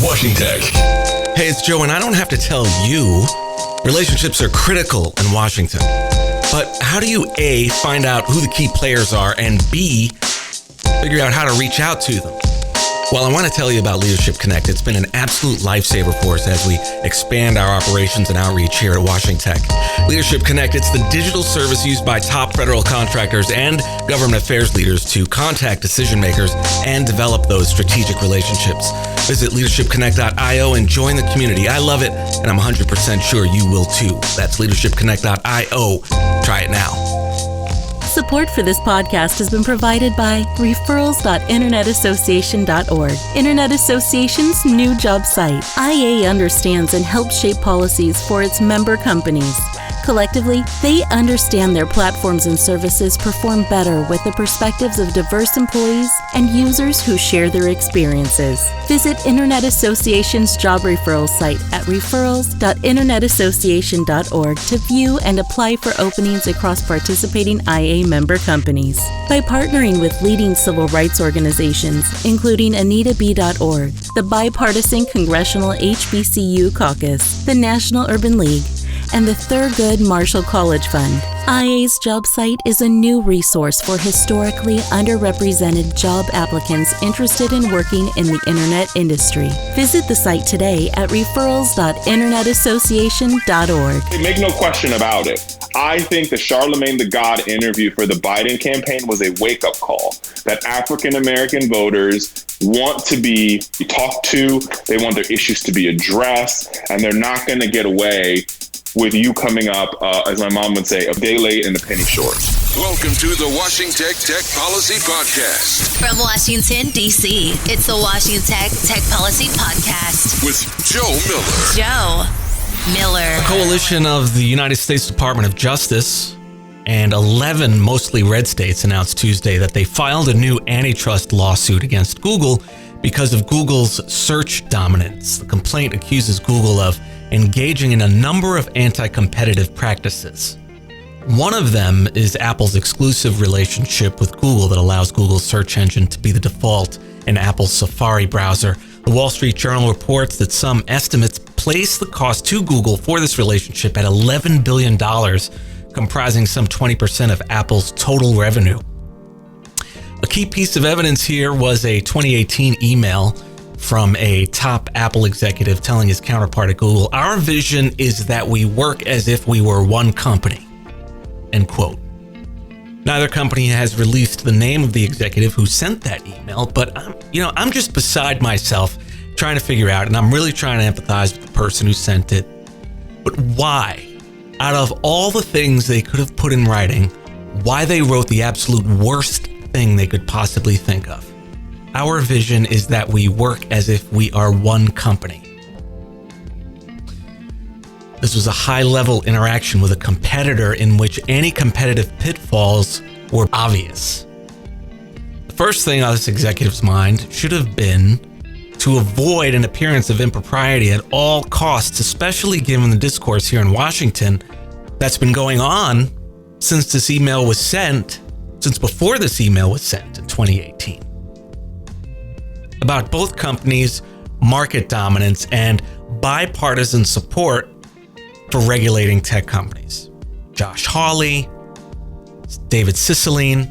WashingTECH. Hey, it's Joe, and I don't have to tell you, relationships are critical in Washington. But how do you, A, find out who the key players are, and B, figure out how to reach out to them? Well, I want to tell you about Leadership Connect. It's been an absolute lifesaver for us as we expand our operations and outreach here at WashingTECH. Leadership Connect, it's the digital service used by top federal contractors and government affairs leaders to contact decision makers and develop those strategic relationships. Visit leadershipconnect.io and join the community. I love it, and I'm 100% sure you will too. That's leadershipconnect.io. Try it now. Support for this podcast has been provided by referrals.internetassociation.org, Internet Association's new job site. IA understands and helps shape policies for its member companies. Collectively, they understand their platforms and services perform better with the perspectives of diverse employees and users who share their experiences. Visit Internet Association's job referral site at referrals.internetassociation.org to view and apply for openings across participating IA member companies. By partnering with leading civil rights organizations, including AnitaB.org, the Bipartisan Congressional HBCU Caucus, the National Urban League, and the Thurgood Marshall College Fund, IA's job site is a new resource for historically underrepresented job applicants interested in working in the internet industry. Visit the site today at referrals.internetassociation.org. Make no question about it. I think the Charlemagne the God interview for the Biden campaign was a wake-up call that African-American voters want to be talked to, they want their issues to be addressed, and they're not going to get away with you coming up, as my mom would say, a day late and a penny short. Welcome to the WashingTECH Tech Policy Podcast. From Washington, D.C., it's the WashingTECH Tech Policy Podcast. With Joe Miller. Joe Miller. A coalition of the United States Department of Justice and 11 mostly red states announced Tuesday that they filed a new antitrust lawsuit against Google because of Google's search dominance. The complaint accuses Google of engaging in a number of anti-competitive practices. One of them is Apple's exclusive relationship with Google that allows Google's search engine to be the default in Apple's Safari browser. The Wall Street Journal reports that some estimates place the cost to Google for this relationship at $11 billion, comprising some 20% of Apple's total revenue. A key piece of evidence here was a 2018 email from a top Apple executive telling his counterpart at Google, "Our vision is that we work as if we were one company," end quote. Neither company has released the name of the executive who sent that email, but I'm just beside myself trying to figure out, and I'm really trying to empathize with the person who sent it. But why? Out of all the things they could have put in writing, why they wrote the absolute worst thing they could possibly think of? Our vision is that we work as if we are one company. This was a high-level interaction with a competitor in which any competitive pitfalls were obvious. The first thing on this executive's mind should have been to avoid an appearance of impropriety at all costs, especially given the discourse here in Washington that's been going on since before this email was sent in 2018. About both companies' market dominance and bipartisan support for regulating tech companies. Josh Hawley, David Cicilline,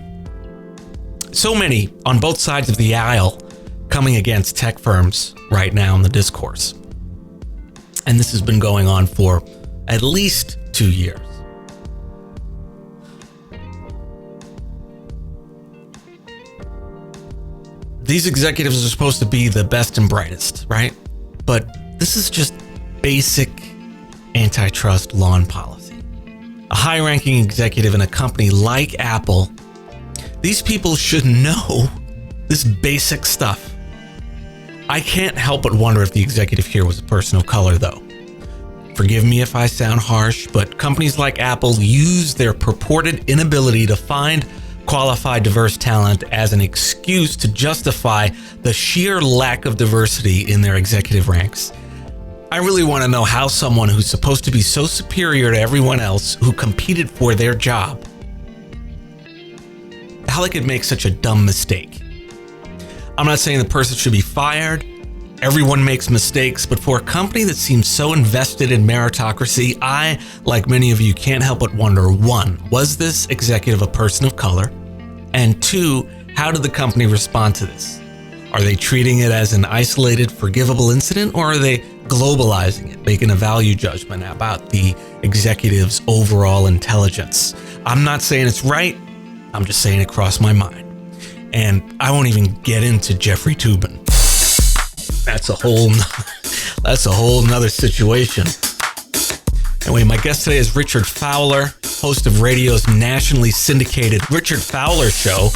so many on both sides of the aisle coming against tech firms right now in the discourse. And this has been going on for at least 2 years. These executives are supposed to be the best and brightest, right? But this is just basic antitrust law and policy. A high-ranking executive in a company like Apple, these people should know this basic stuff. I can't help but wonder if the executive here was a person of color, though. Forgive me if I sound harsh, but companies like Apple use their purported inability to find qualified diverse talent as an excuse to justify the sheer lack of diversity in their executive ranks. I really want to know how someone who's supposed to be so superior to everyone else who competed for their job, how they could make such a dumb mistake. I'm not saying the person should be fired, Everyone makes mistakes, but for a company that seems so invested in meritocracy, I, like many of you, can't help but wonder, one, was this executive a person of color? And two, how did the company respond to this? Are they treating it as an isolated, forgivable incident, or are they globalizing it, making a value judgment about the executive's overall intelligence? I'm not saying it's right. I'm just saying it crossed my mind. And I won't even get into Jeffrey Toobin. That's a whole nother situation. Anyway, my guest today is Richard Fowler, host of radio's nationally syndicated Richard Fowler Show,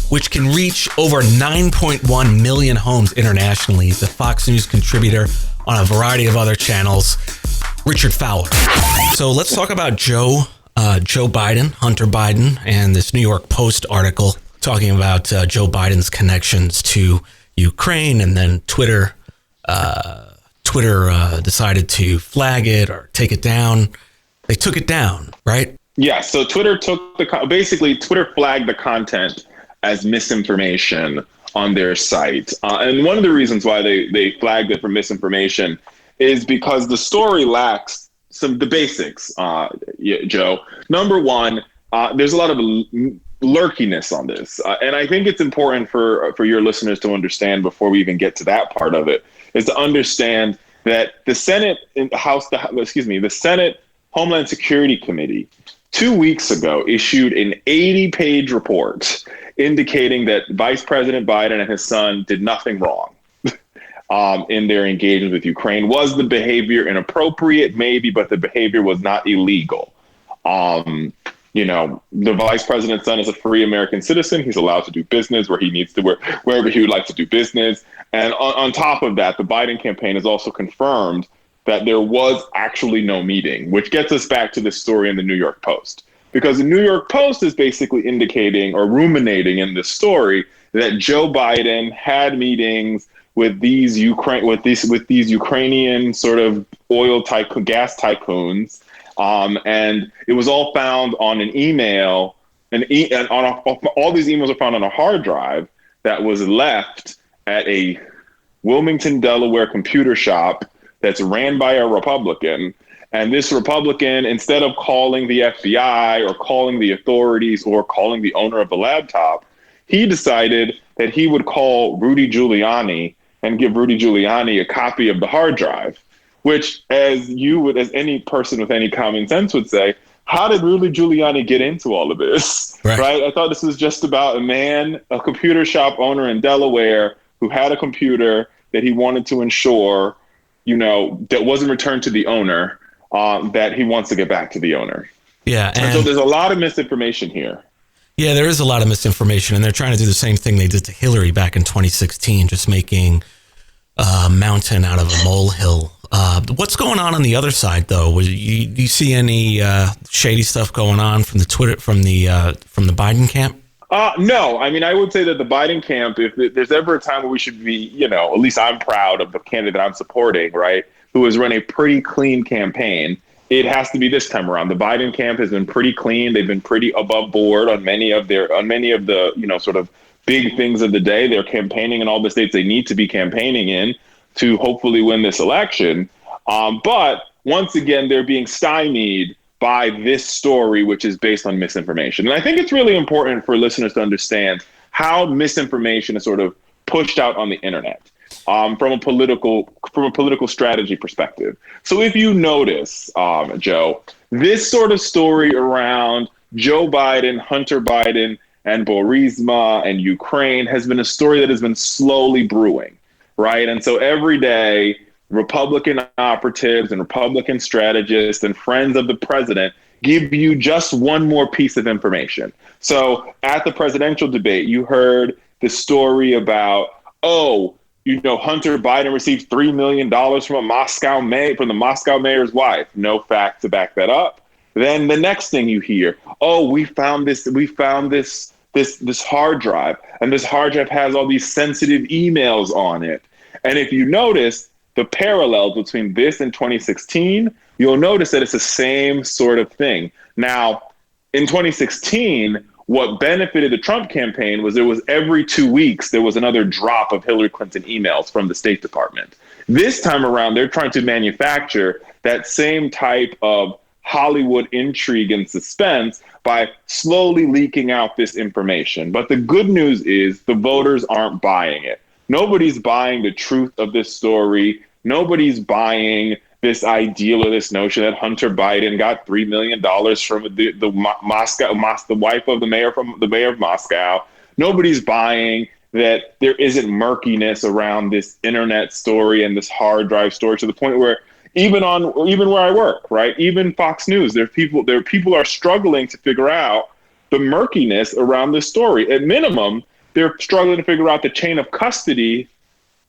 which can reach over 9.1 million homes internationally. He's a Fox News contributor on a variety of other channels. Richard Fowler. So let's talk about Joe Biden, Hunter Biden, and this New York Post article talking about Joe Biden's connections to Ukraine, and then Twitter decided to flag it or take it down. They took it down, right? Yeah. So Twitter Twitter flagged the content as misinformation on their site, and one of the reasons why they flagged it for misinformation is because the story lacks the basics. Joe, number one, there's a lot of lurkiness on this. And I think it's important for your listeners to understand before we even get to that part of it, is to understand that the Senate Homeland Security Committee 2 weeks ago issued an 80-page report indicating that Vice President Biden and his son did nothing wrong in their engagement with Ukraine. Was the behavior inappropriate? Maybe, but the behavior was not illegal. The vice president's son is a free American citizen. He's allowed to do business where he needs to, wherever he would like to do business. And on top of that, the Biden campaign has also confirmed that there was actually no meeting, which gets us back to this story in the New York Post. Because the New York Post is basically indicating or ruminating in this story that Joe Biden had meetings with these Ukrainian sort of gas tycoons. And it was all found on an email, all these emails are found on a hard drive that was left at a Wilmington, Delaware computer shop that's ran by a Republican. And this Republican, instead of calling the FBI or calling the authorities or calling the owner of the laptop, he decided that he would call Rudy Giuliani and give Rudy Giuliani a copy of the hard drive. Which, as any person with any common sense would say, how did Rudy Giuliani get into all of this? Right? I thought this was just about a computer shop owner in Delaware who had a computer that he wanted to ensure, that wasn't returned to the owner, that he wants to get back to the owner. Yeah. And so there's a lot of misinformation here. Yeah, there is a lot of misinformation, and they're trying to do the same thing they did to Hillary back in 2016, just making a mountain out of a molehill. What's going on the other side, though? Do you see any shady stuff going on from the Biden camp? No, I mean, I would say that the Biden camp, if there's ever a time where we should be, at least I'm proud of the candidate I'm supporting, right, who has run a pretty clean campaign, it has to be this time around. The Biden camp has been pretty clean. They've been pretty above board on many of the sort of big things of the day. They're campaigning in all the states they need to be campaigning in to hopefully win this election. But once again, they're being stymied by this story, which is based on misinformation. And I think it's really important for listeners to understand how misinformation is sort of pushed out on the internet from a political strategy perspective. So if you notice, Joe, this sort of story around Joe Biden, Hunter Biden, and Burisma and Ukraine has been a story that has been slowly brewing, right? And so every day, Republican operatives and Republican strategists and friends of the president give you just one more piece of information. So at the presidential debate, you heard the story about, Hunter Biden received $3 million from the Moscow mayor's wife. No fact to back that up. Then the next thing you hear, we found this hard drive, and this hard drive has all these sensitive emails on it. And if you notice the parallels between this and 2016, you'll notice that it's the same sort of thing. Now, in 2016, What benefited the Trump campaign was there was every 2 weeks, there was another drop of Hillary Clinton emails from the State Department. This time around, they're trying to manufacture that same type of Hollywood intrigue and suspense by slowly leaking out this information. But the good news is the voters aren't buying it. Nobody's buying the truth of this story. Nobody's buying this ideal or this notion that Hunter Biden got $3 million from the wife of the mayor of Moscow. Nobody's buying that there isn't murkiness around this internet story and this hard drive story, to the point where even where I work, right? Even Fox News, there are people are struggling to figure out the murkiness around this story. At minimum, they're struggling to figure out the chain of custody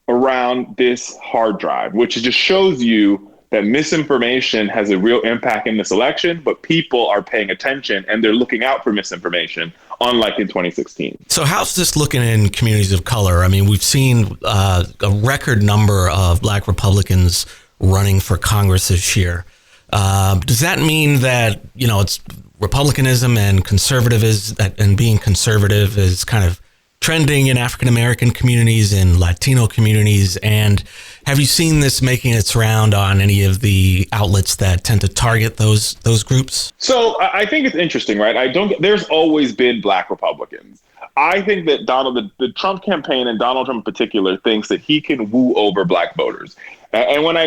around this hard drive, which just shows you that misinformation has a real impact in this election, but people are paying attention and they're looking out for misinformation, unlike in 2016. So how's this looking in communities of color? I mean, we've seen a record number of Black Republicans running for Congress this year. Does that mean that, it's Republicanism and conservatism, and being conservative is kind of trending in African-American communities and Latino communities? And have you seen this making its round on any of the outlets that tend to target those groups? So I think it's interesting, right? There's always been Black Republicans. I think that the Trump campaign, and Donald Trump in particular, thinks that he can woo over Black voters. And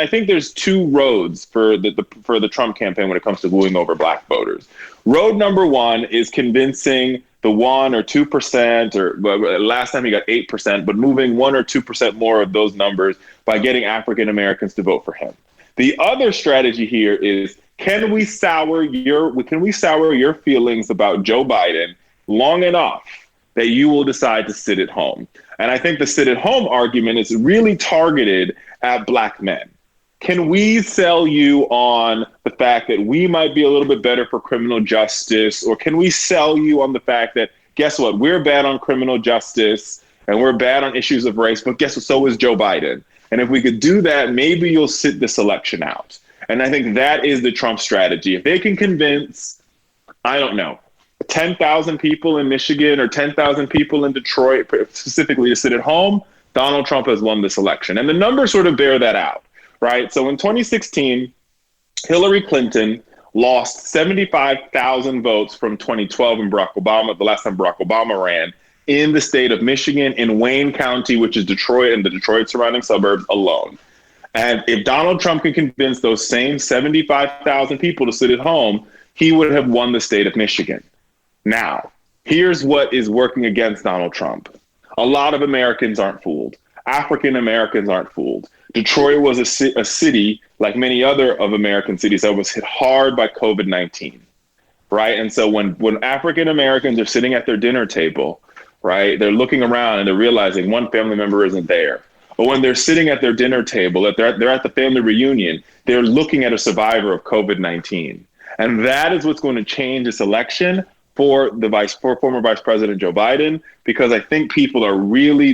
I think there's two roads for the Trump campaign when it comes to wooing over Black voters. Road number one is convincing the 1 or 2%, or last time he got 8%, but moving 1 or 2% more of those numbers by getting African Americans to vote for him. The other strategy here is, can we sour your feelings about Joe Biden long enough that you will decide to sit at home? And I think the sit at home argument is really targeted at Black men. Can we sell you on the fact that we might be a little bit better for criminal justice? Or can we sell you on the fact that, guess what, we're bad on criminal justice and we're bad on issues of race, but guess what, so is Joe Biden. And if we could do that, maybe you'll sit this election out. And I think that is the Trump strategy. If they can convince, 10,000 people in Michigan or 10,000 people in Detroit specifically to sit at home, Donald Trump has won this election. And the numbers sort of bear that out. Right. So in 2016, Hillary Clinton lost 75,000 votes from 2012 and Barack Obama, the last time Barack Obama ran, in the state of Michigan, in Wayne County, which is Detroit and the Detroit surrounding suburbs alone. And if Donald Trump can convince those same 75,000 people to sit at home, he would have won the state of Michigan. Now, here's what is working against Donald Trump. A lot of Americans aren't fooled. African Americans aren't fooled. Detroit was a city, like many other of American cities, that was hit hard by COVID-19, right? And so when African Americans are sitting at their dinner table, right, they're looking around and they're realizing one family member isn't there. But when they're sitting at their dinner table, they're at the family reunion, they're looking at a survivor of COVID-19. And that is what's going to change this election for former Vice President Joe Biden, because I think people are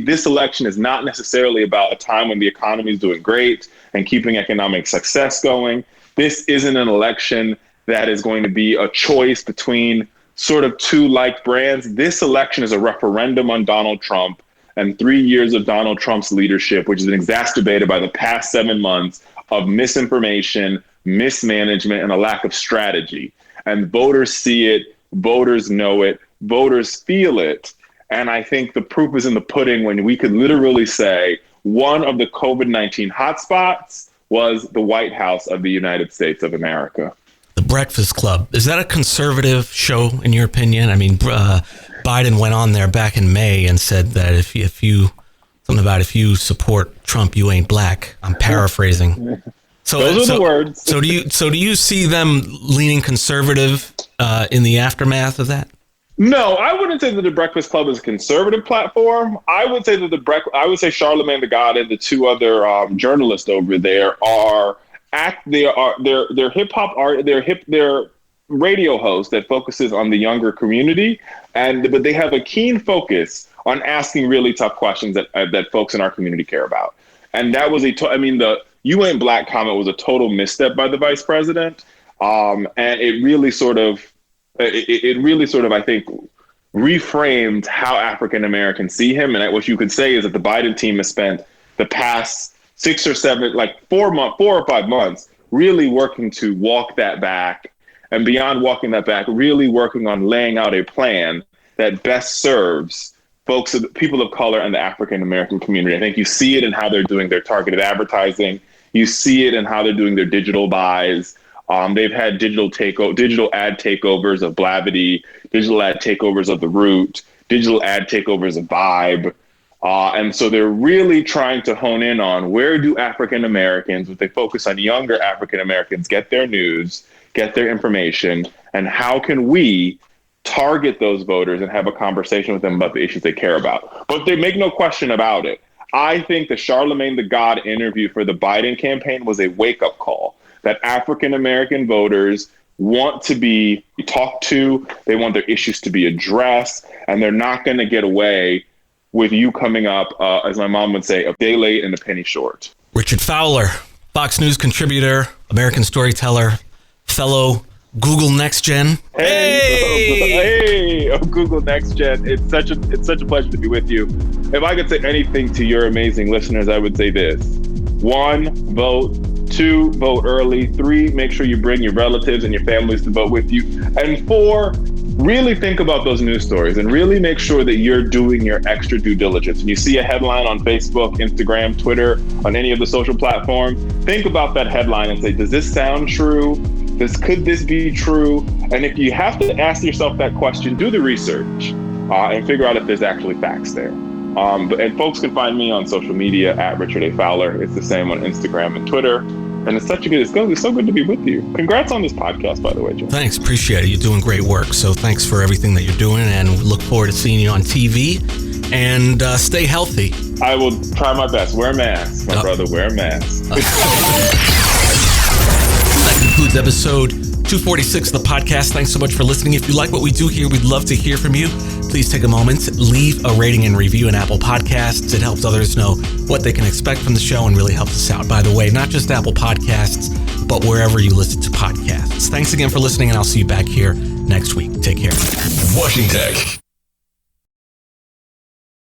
this election is not necessarily about a time when the economy is doing great and keeping economic success going. This isn't an election that is going to be a choice between sort of two like brands. This election is a referendum on Donald Trump and 3 years of Donald Trump's leadership, which has been exacerbated by the past 7 months of misinformation, mismanagement, and a lack of strategy. And voters see it. Voters know it, voters feel it. And I think the proof is in the pudding when we could literally say one of the COVID-19 hotspots was the White House of the United States of America. The Breakfast Club, is that a conservative show in your opinion? I mean, Biden went on there back in May and said that if you support Trump, you ain't black. I'm paraphrasing. Those are the words. So do you see them leaning conservative in the aftermath of that? No, I wouldn't say that the Breakfast Club is a conservative platform. I would say that Charlamagne the God and the two other journalists over there they're hip hop art. They're radio hosts that focuses on the younger community, but they have a keen focus on asking really tough questions that folks in our community care about. And that was the "You Ain't Black" comment was a total misstep by the vice president. And it really sort of it really sort of, I think, reframed how African Americans see him. And what you could say is that the Biden team has spent the past 6 or 7, like 4 or 5 months, really working to walk that back, and beyond walking that back, really working on laying out a plan that best serves people of color and the African American community. I think you see it in how they're doing their targeted advertising. You see it in how they're doing their digital buys. They've had digital ad takeovers of Blavity, digital ad takeovers of The Root, digital ad takeovers of Vibe. And so they're really trying to hone in on where do African Americans, with a focus on younger African Americans, get their news, get their information, and how can we target those voters and have a conversation with them about the issues they care about. But they make no question about it. I think the Charlemagne the God interview for the Biden campaign was a wake-up call that African American voters want to be talked to, they want their issues to be addressed, and they're not going to get away with you coming up, as my mom would say, a day late and a penny short. Richard Fowler, Fox News contributor, American storyteller, fellow Google Next Gen. Hey, Google Next Gen. It's such a pleasure to be with you. If I could say anything to your amazing listeners, I would say this: 1, vote. 2, vote early. 3, make sure you bring your relatives and your families to vote with you. And 4, really think about those news stories and really make sure that you're doing your extra due diligence. When you see a headline on Facebook, Instagram, Twitter, on any of the social platforms, think about that headline and say, does this sound true? Could this be true? And if you have to ask yourself that question, do the research and figure out if there's actually facts there. And folks can find me on social media at Richard A. Fowler. It's the same on Instagram and Twitter. And it's so good to be with you. Congrats on this podcast, by the way, Jim. Thanks. Appreciate it. You're doing great work. So thanks for everything that you're doing, and look forward to seeing you on TV. And stay healthy. I will try my best. Wear a mask, my brother. Wear a mask. That concludes episode 246 of the podcast. Thanks so much for listening. If you like what we do here, we'd love to hear from you. Please take a moment, leave a rating and review in Apple Podcasts. It helps others know what they can expect from the show and really helps us out. By the way, not just Apple Podcasts, but wherever you listen to podcasts. Thanks again for listening, and I'll see you back here next week. Take care. WashingTECH.